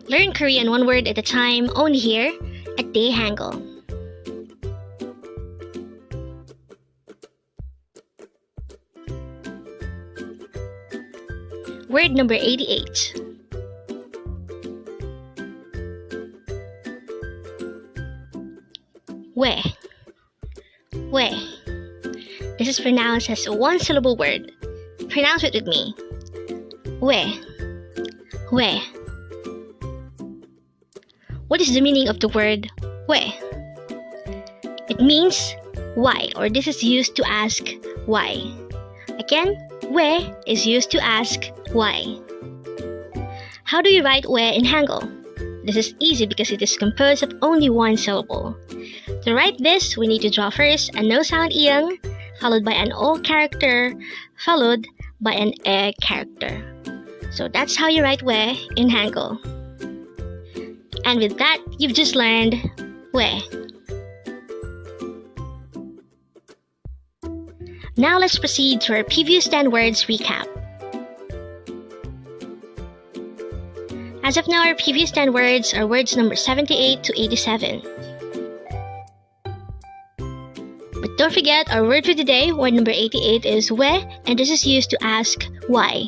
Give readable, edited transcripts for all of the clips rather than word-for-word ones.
Learn Korean one word at a time only here at Dae-Hangul. Word number 88. WAE. WAE. This is pronounced as a one-syllable word. Pronounce it with me. WAE. WAE. What is the meaning of the word WAE? It means why, or this is used to ask why. Again, WAE is used to ask why. How do you write WAE in Hangul? This is easy because it is composed of only one syllable. To write this, we need to draw first a no sound iyang, followed by an o character, followed by an e character. So that's how you write WAE in Hangul. And with that, you've just learned WAE. Now let's proceed to our previous 10 words recap. As of now, our previous 10 words are words number 78 to 87. But don't forget, our word for today, word number 88, is WAE, and this is used to ask why.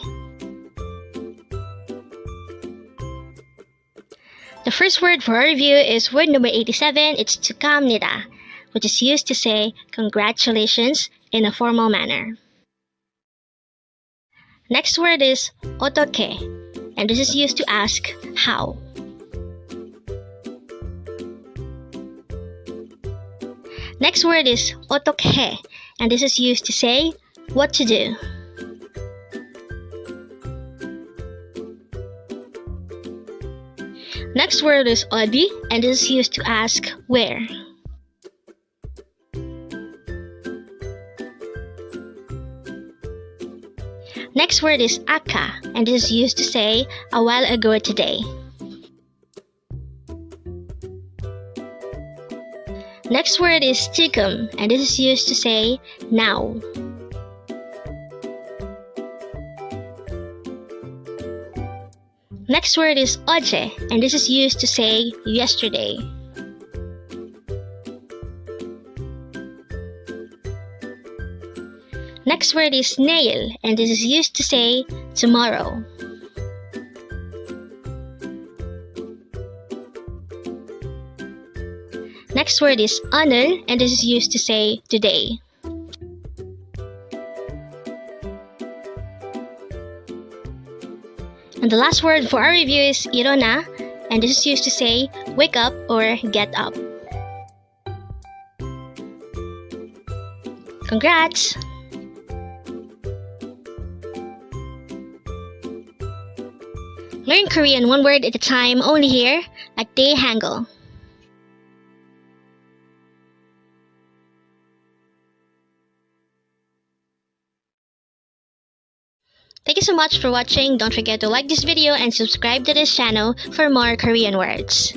The first word for our review is word number 87. It's Joesonghamnida, which is used to say congratulations in a formal manner. Next word is 어떻게, and this is used to ask how. Next word is 어떻게, and this is used to say what to do. Next word is 어디, and this is used to ask where. Next word is 아까, and this is used to say a while ago today. Next word is 지금, and this is used to say now. Next word is 어제, and this is used to say yesterday. Next word is 내일, and this is used to say tomorrow. Next word is 오늘, and this is used to say today. And the last word for our review is 일어나, and this is used to say wake up or get up. Congrats! Learn Korean one word at a time only here at Dae-Hangul. Thank you so much for watching. Don't forget to like this video and subscribe to this channel for more Korean words.